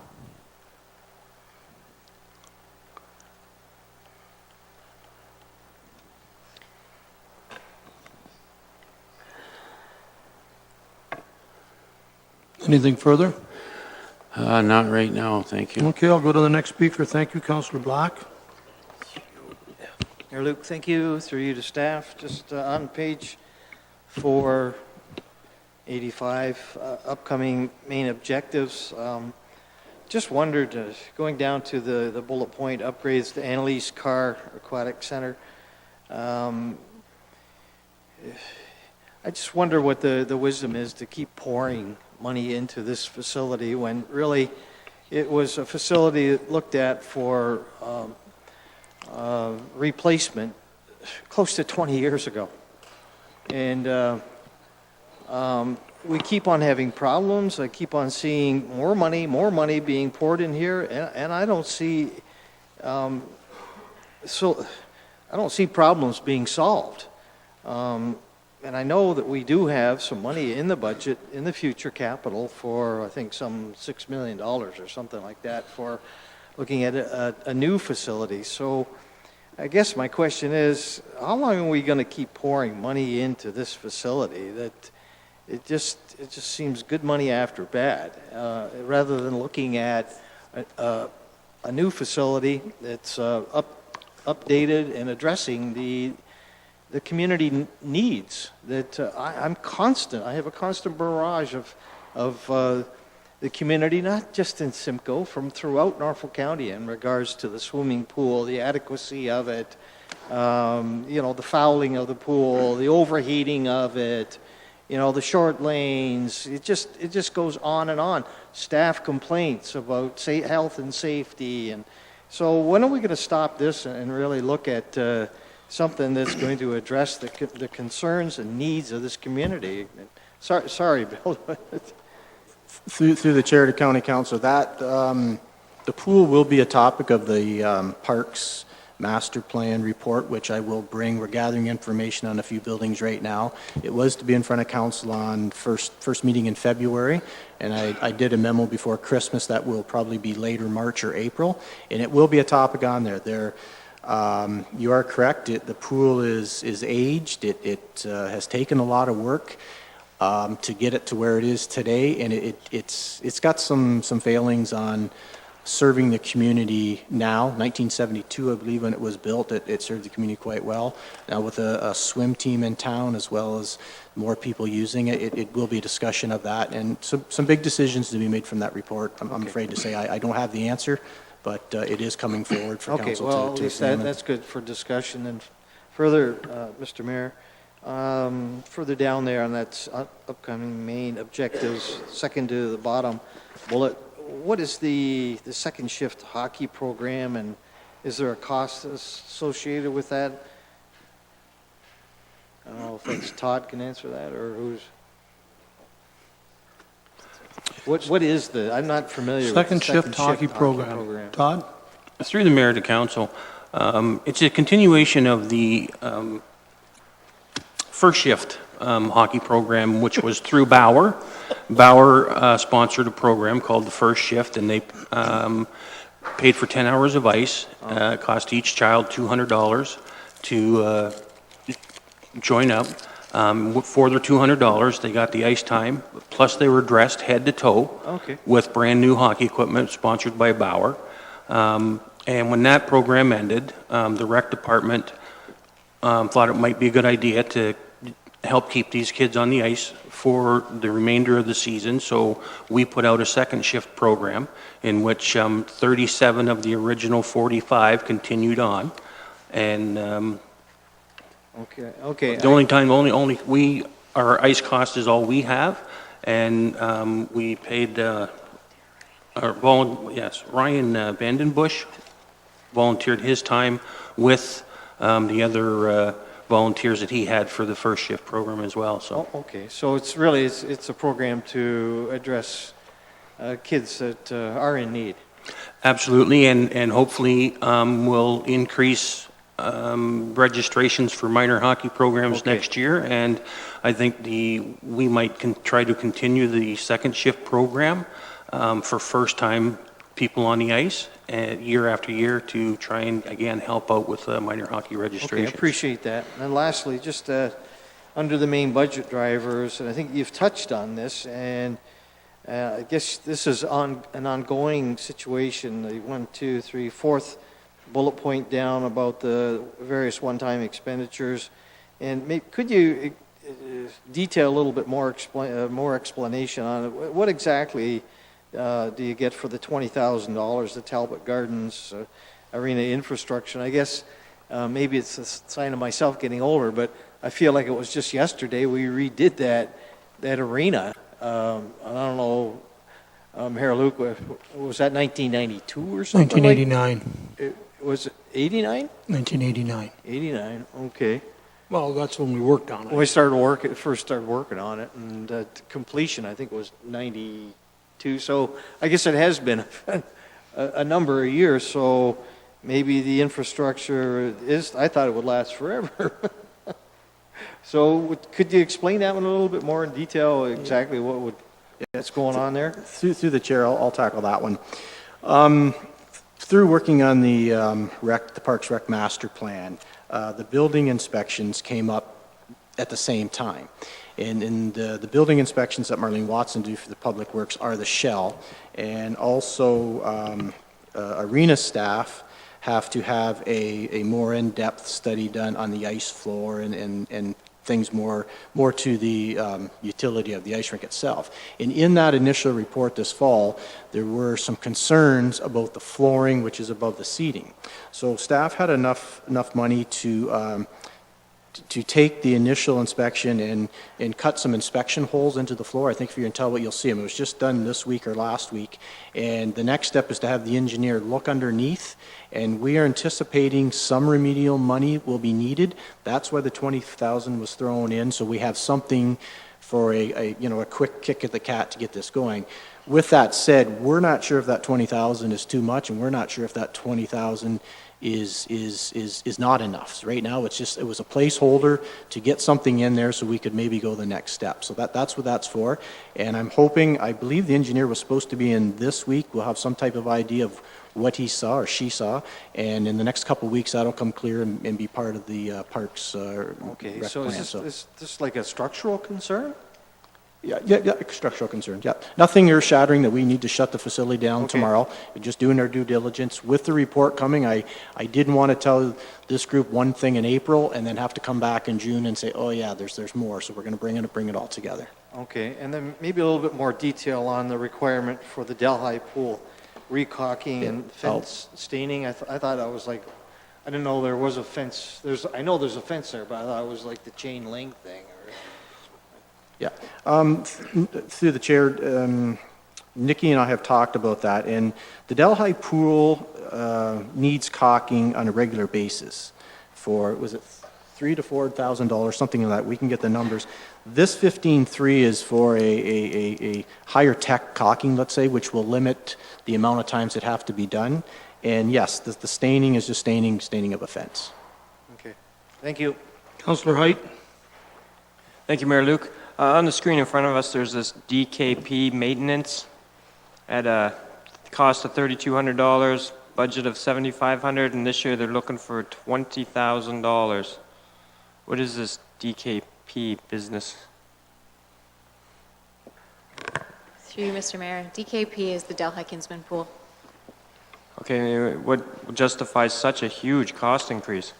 Anything further? Not right now, thank you. Okay, I'll go to the next speaker. Thank you, Councillor Black. Mayor Luke, thank you. Through you to staff. Just on page 485, upcoming main objectives. Just wondered, going down to the bullet point, upgrades to Annalise Carr Aquatic Center. I just wonder what the wisdom is to keep pouring money into this facility when really it was a facility looked at for replacement close to 20 years ago. And we keep on having problems. I keep on seeing more money being poured in here, and I don't see I don't see problems being solved. And I know that we do have some money in the budget, in the future capital for, I think, some $6 million or something like that for looking at a new facility. So I guess my question is, how long are we going to keep pouring money into this facility that it just seems good money after bad, rather than looking at a new facility that's updated and addressing the community needs that I have a constant barrage of the community, not just in Simcoe, from throughout Norfolk County in regards to the swimming pool, the adequacy of it, the fouling of the pool, the overheating of it, the short lanes. It just goes on and on. Staff complaints about health and safety. And so when are we going to stop this and really look at something that's going to address the concerns and needs of this community? Sorry, Bill. Through the chair to county council, that the pool will be a topic of the parks master plan report, which I will bring. We're gathering information on a few buildings right now. It was to be in front of council on first meeting in February, and I did a memo before Christmas that will probably be later March or April, and it will be a topic on there. You are correct. The pool is aged. It has taken a lot of work to get it to where it is today, and it's got some failings on serving the community now. 1972, I believe, when it was built, it served the community quite well. Now with a swim team in town, as well as more people using it, it will be a discussion of that, and some big decisions to be made from that report. I'm afraid to say I don't have the answer, but it is coming forward for council well, to at least examine. that's good for discussion. And further, Mr. Mayor, further down there on that upcoming main objectives, second to the bottom bullet, what is the second shift hockey program, and is there a cost associated with that? I don't know if Todd can answer that, or who's... What is I'm not familiar with the Second shift hockey program. Todd? Through the mayor to council, it's a continuation of the first shift hockey program, which was through Bauer. Bauer sponsored a program called the First Shift, and they paid for 10 hours of ice. It cost each child $200 to join up. For their $200, they got the ice time, plus they were dressed head to toe with brand new hockey equipment sponsored by Bauer. And when that program ended, the rec department thought it might be a good idea to help keep these kids on the ice for the remainder of the season. So we put out a second shift program in which 37 of the original 45 continued on. And Okay. the only time, our ice cost is all we have, and we paid Ryan Vandenbush volunteered his time with the other volunteers that he had for the first shift program as well, so. Oh, okay, so it's really, it's a program to address kids that are in need. Absolutely, and hopefully will increase registrations for minor hockey programs Okay. next year, and I think we might try to continue the second shift program for first-time people on the ice, year after year, to try and, again, help out with minor hockey Okay, I registrations. appreciate that. And lastly, just under the main budget drivers, and I think you've touched on this, and I guess this is an ongoing situation, the 1, 2, 3, 4th bullet point down about the various one-time expenditures. And could you detail a little bit more, more explanation on it? What exactly do you get for the $20,000, the Talbot Gardens arena infrastructure? And I guess maybe it's a sign of myself getting older, but I feel like it was just yesterday we redid that arena. I don't know, Mayor Luke, was that 1992 or something? 1989. Was it 89? 1989. 89, okay. Well, that's when we worked on it. When we first started working on it, and completion, I think, was 92. So I guess it has been a number of years, so maybe the infrastructure I thought it would last forever. So could you explain that one a little bit more in detail, exactly what's going on there? Through the chair, I'll tackle that one. Through working on the Parks Rec Master Plan, the building inspections came up at the same time. And the building inspections that Marlene Watson do for the Public Works are the shell, and also arena staff have to have a more in-depth study done on the ice floor and things more to the utility of the ice rink itself. And in that initial report this fall, there were some concerns about the flooring, which is above the seating. So staff had enough money to take the initial inspection and cut some inspection holes into the floor. I think if you're in Talbot, you'll see them. It was just done this week or last week. And the next step is to have the engineer look underneath, and we are anticipating some remedial money will be needed. That's why the $20,000 was thrown in, so we have something for a quick kick at the cat to get this going. With that said, we're not sure if that $20,000 is too much, and we're not sure if that $20,000 is not enough. So right now, it was a placeholder to get something in there so we could maybe go the next step. So that's what that's for. And I believe the engineer was supposed to be in this week. We'll have some type of idea of what he saw or she saw. And in the next couple of weeks, that'll come clear and be part of the parks Okay, rec so plan. is this like a structural concern? Yeah, structural concerns, yeah. Nothing earth-shattering that we need to shut the facility down tomorrow. We're just doing our due diligence. With the report coming, I didn't want to tell this group one thing in April and then have to come back in June and say, oh yeah, there's more, so we're going to bring it all together. Okay, and then maybe a little bit more detail on the requirement for the Delhi pool, recaulking and fence staining. I thought I was like, I didn't know there was a fence. I know there's a fence there, but I thought it was like the chain link thing. Yeah. Through the chair, Nikki and I have talked about that, and the Delhi pool needs caulking on a regular basis for, was it $3,000 to $4,000, something like that. We can get the numbers. This 15.3 is for a higher tech caulking, let's say, which will limit the amount of times it have to be done. And yes, the staining is just staining of a fence. Okay, thank you. Councillor Height? Thank you, Mayor Luke. On the screen in front of us, there's this DKP maintenance at a cost of $3,200, budget of $7,500, and this year they're looking for $20,000. What is this DKP business? Through you, Mr. Mayor, DKP is the Delhi Kinsman Pool. Okay, what justifies such a huge cost increase?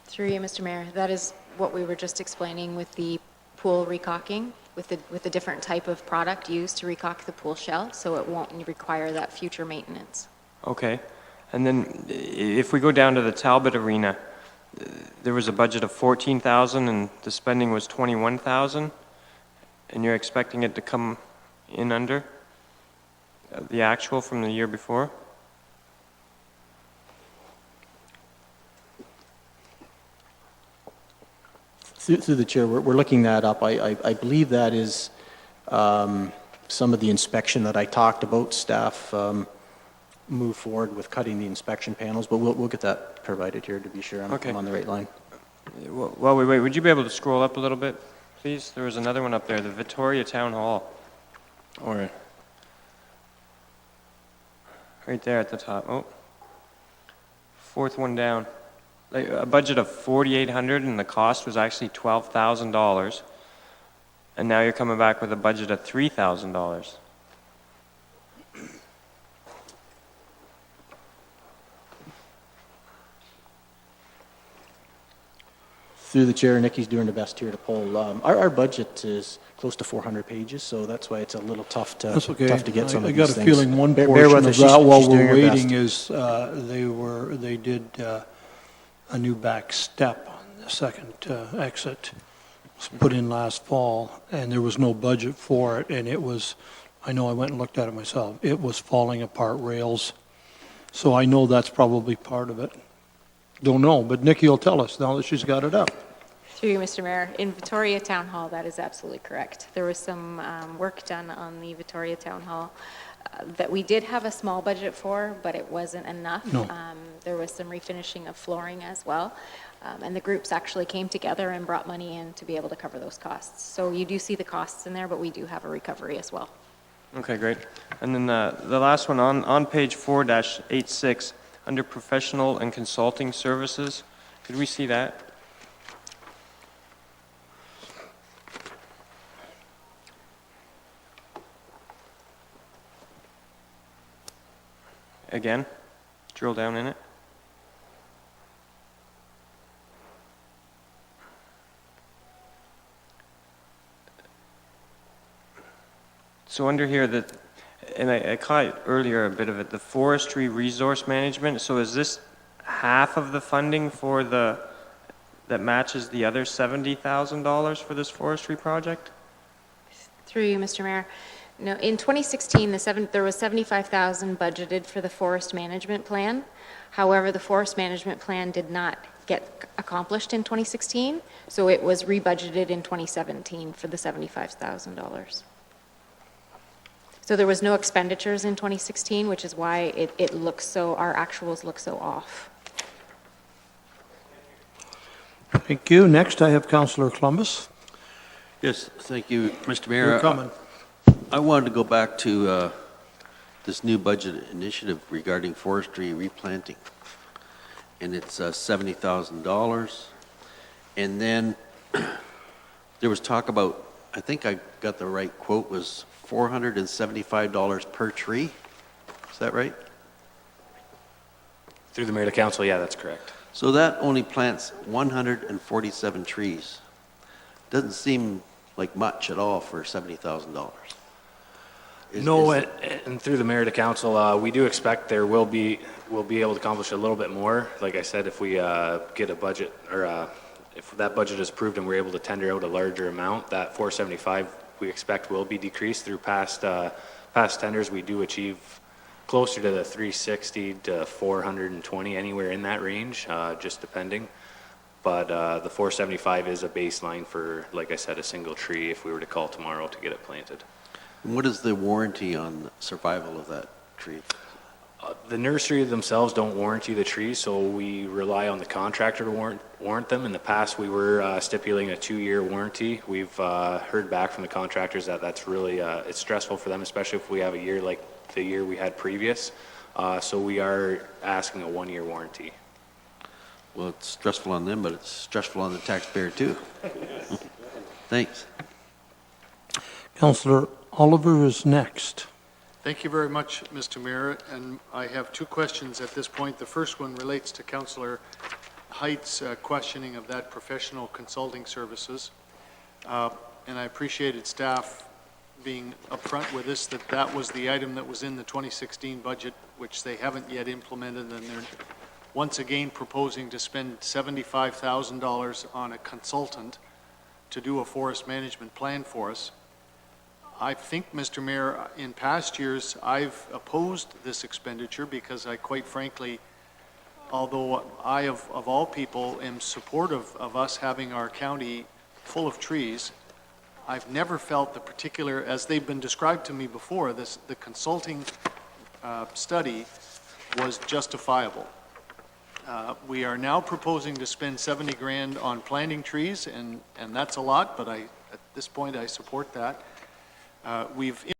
Through you, Mr. Mayor, that is what we were just explaining with the pool recaulking, with the different type of product used to recaulk the pool shell, so it won't require that future maintenance. Okay, and then if we go down to the Talbot Arena, there was a budget of $14,000 and the spending was $21,000, and you're expecting it to come in under? The actual from the year before? Through the chair, we're looking that up. I believe that is some of the inspection that I talked about. Staff move forward with cutting the inspection panels, but we'll get that provided here to be sure I'm on the right line. While we wait, would you be able to scroll up a little bit, please? There was another one up there, the Victoria Town Hall. Or right there at the top. Oh, fourth one down. Like a budget of $4,800 and the cost was actually $12,000. And now you're coming back with a budget of $3,000. Through the chair, Nikki's doing the best here to pull. Our budget is close to 400 pages, so that's why it's a little tough to That's okay. tough to get some I of got these a things. feeling one Bear portion with of us. that while She's doing we're her waiting best. is, they did a new back step on the second exit. It was put in last fall, and there was no budget for it, and it was, I know I went and looked at it myself, it was falling apart rails. So I know that's probably part of it. Don't know, but Nikki will tell us now that she's got it up. Through you, Mr. Mayor, in Victoria Town Hall, that is absolutely correct. There was some work done on the Victoria Town Hall that we did have a small budget for, but it wasn't enough. No. There was some refinishing of flooring as well, and the groups actually came together and brought money in to be able to cover those costs. So you do see the costs in there, but we do have a recovery as well. Okay, great. And then the last one on page 4-86, under professional and consulting services, could we see that? Again, drill down in it. So under here, and I caught earlier a bit of it, the forestry resource management. So is this half of the funding for that matches the other $70,000 for this forestry project? Through you, Mr. Mayor. No, in 2016, there was $75,000 budgeted for the forest management plan. However, the forest management plan did not get accomplished in 2016, so it was rebudgeted in 2017 for the $75,000. So there was no expenditures in 2016, which is why it looks so, our actuals look so off. Thank you. Next, I have Councillor Columbus. Yes, thank you, Mr. Mayor. You're coming. I wanted to go back to this new budget initiative regarding forestry replanting. And it's $70,000. And then there was talk about, I think I got the right quote, was $475 per tree. Is that right? Through the mayor to council, yeah, that's correct. So that only plants 147 trees. Doesn't seem like much at all for $70,000. No, and through the mayor to council, we do expect we'll be able to accomplish a little bit more. Like I said, if we get a budget, or if that budget is approved and we're able to tender out a larger amount, that 475 we expect will be decreased through past tenders. We do achieve closer to the 360 to 420, anywhere in that range, just depending. But the 475 is a baseline for, like I said, a single tree if we were to call tomorrow to get it planted. And what is the warranty on survival of that tree? The nursery themselves don't warranty the trees, so we rely on the contractor to warrant them. In the past, we were stipulating a 2-year warranty. We've heard back from the contractors that that's really, it's stressful for them, especially if we have a year like the year we had previous. So we are asking a 1-year warranty. Well, it's stressful on them, but it's stressful on the taxpayer too. Thanks. Councillor Oliver is next. Thank you very much, Mr. Mayor, and I have 2 questions at this point. The first one relates to Councillor Height's questioning of that professional consulting services. And I appreciated staff being upfront with us that that was the item that was in the 2016 budget, which they haven't yet implemented, and they're once again proposing to spend $75,000 on a consultant to do a forest management plan for us. I think, Mr. Mayor, in past years, I've opposed this expenditure because I quite frankly, although I, of all people, am supportive of us having our county full of trees, I've never felt the particular, as they've been described to me before, the consulting study was justifiable. We are now proposing to spend 70 grand on planting trees, and that's a lot, but at this point, I support that. We've